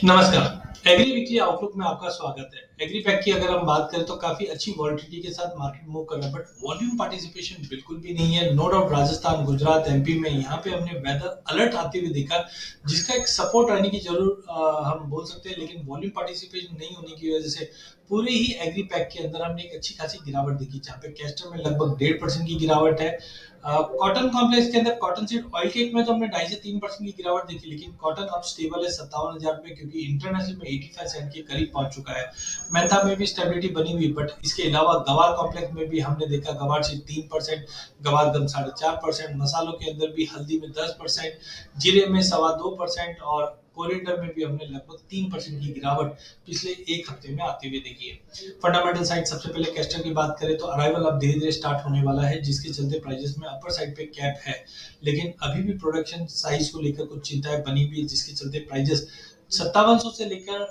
नमस्कार। Agree weekly outlook में आपका स्वागत है। एग्री पैक की अगर हम बात करें तो काफी अच्छी वॉलिटिलिटी के साथ मार्केट मूव कर रहा है, बट वॉल्यूम पार्टिसिपेशन बिल्कुल भी नहीं है। No doubt Rajasthan, Gujarat, MP में यहाँ पे हमने वेदर अलर्ट आते हुए देखा, जिसका एक सपोर्ट रहने की जरूर हम बोल सकते हैं, लेकिन वॉल्यूम पार्टिसिपेशन नहीं होने की वजह से पूरे ही एग्री पैक के अंदर हमने एक अच्छी खासी गिरावट देखी, जहाँ पे कैस्टर में लगभग 1.5% की गिरावट है। कॉटन कॉम्प्लेक्स के अंदर कॉटन सीड ऑयल केक में तो हमने 2.5 से 3% की गिरावट देखी, लेकिन कॉटन अब स्टेबल है 57,000 पे, क्योंकि इंटरनेशनल में 85 सेंट के करीब पहुंच चुका है। मेंथा में भी स्टेबिलिटी बनी हुई, बट इसके अलावा गवार कॉम्प्लेक्स में भी हमने देखा गवार सीड 3%, गवार गम 4.5%, मसालों के अंदर भी हल्दी में 10%, जीरे में 2.25% और कोरिएंडर में भी हमने लगभग 3% की गिरावट पिछले एक हफ्ते में आते हुए देखी है। फंडामेंटल साइड सबसे पहले कैस्टर की बात करें तो अराइवल अब धीरे धीरे स्टार्ट होने वाला है, जिसके चलते प्राइजेस में अपर साइड पे कैप है, लेकिन अभी भी प्रोडक्शन साइज को लेकर कुछ चिंताएं बनी हुई है, जिसके चलते प्राइजेस 5700 से लेकर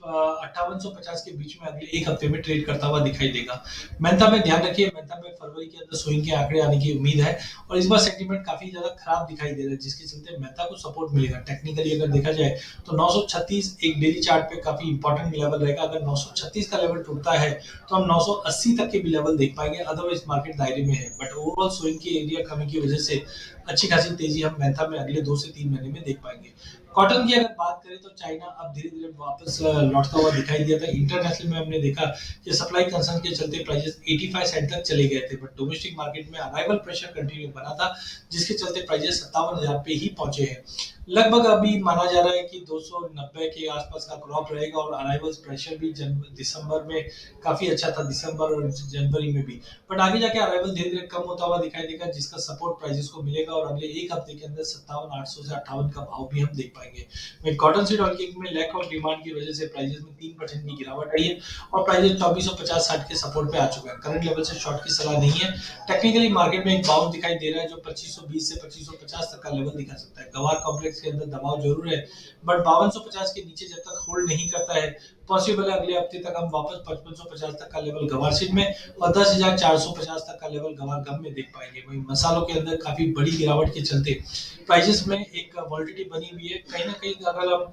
5850 के बीच में अगले एक हफ्ते में ट्रेड करता हुआ दिखाई देगा। मेंथा में ध्यान रखिए, मेंथा में फरवरी के अंदर सोइंग के आंकड़े आने की उम्मीद है और इस बार सेंटीमेंट काफी ज्यादा खराब दिखाई दे रहा है, जिसके चलते मेंथा को सपोर्ट मिलेगा। टेक्निकली अगर देखा जाए तो 936 एक डेली चार्ट पे काफी इंपॉर्टेंट लेवल रहेगा। अगर 936 का लेवल टूटता है तो हम 980 तक के भी लेवल देख पाएंगे, अदरवाइज मार्केट दायरे में है। बट ओवरऑल सोइंग की एरिया कमी की वजह से अच्छी खासी तेजी हम मेंथा में अगले 2 से 3 महीने में देख पाएंगे। कॉटन की अगर बात करें तो चाइना अब धीरे धीरे वापस लौटता हुआ दिखाई दिया था। इंटरनेशनल में हमने देखा कि सप्लाई कंसर्न के चलते प्राइसेस 85 सेंट तक चले गए थे, बट डोमेस्टिक मार्केट में अराइवल प्रेशर कंटिन्यू बना था, जिसके चलते प्राइसेस 57,000 पे ही पहुंचे हैं। लगभग अभी माना जा रहा है कि 290 के आसपास का क्रॉप रहेगा और अराइवल्स प्रेशर भी दिसंबर में काफी अच्छा था, दिसंबर और जनवरी में भी। बट आगे जाके अराइवल धीरे धीरे कम होता हुआ दिखाई देगा, जिसका सपोर्ट प्राइसेस को मिलेगा और अगले एक हफ्ते के अंदर 57,800 से 58 का भाव भी हम देख पाएंगे। में कॉटन सीड ऑयल केक में लैक ऑफ डिमांड की वजह से प्राइसेस में 3% की गिरावट आई है और प्राइसेस 2450-60 के सपोर्ट पे आ चुका है। करंट लेवल से शॉर्ट की सलाह नहीं है। टेक्निकली मार्केट में एक बाउंस दिखाई दे रहा है जो 2520 से 2550 तक का लेवल दिखा सकता है। गवार कॉम्प्लेक्स के अंदर दबाव जरूर है, बट 5250 के नीचे जब तक होल्ड नहीं करता है, पॉसिबल है अगले हफ्ते तक हम वापस 5550 तक का लेवल गवार सीड में और 10,450 तक का लेवल गवार गम में देख पाएंगे। वहीं मसालों के अंदर काफी बड़ी गिरावट के चलते प्राइसेस में एक वॉलिटिलिटी बनी हुई है। कहीं ना कहीं अगर हम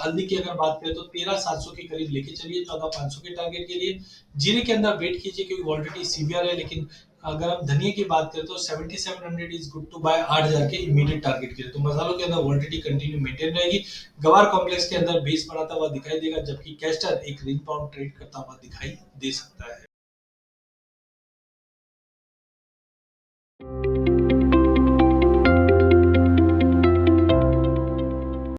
हल्दी की अगर बात करें तो 13,700 के करीब लेके चलिए 14,500 के टारगेट के लिए। जीरे के अंदर वेट कीजिए क्योंकि वॉलिटिलिटी सीवियर है, लेकिन अगर हम धनिया की बात करें तो 7700 इज गुड टू बाय 8,000 के इमीडिएट टारगेट के लिए। तो मसालों के अंदर वॉलिटिलिटी कंटिन्यू मेंटेन रहेगी। गवार कॉम्प्लेक्स के अंदर बेस बनाता हुआ दिखाई देगा, जबकि कैस्टर एक रेंज बाउंड ट्रेड करता हुआ दिखाई दे सकता है।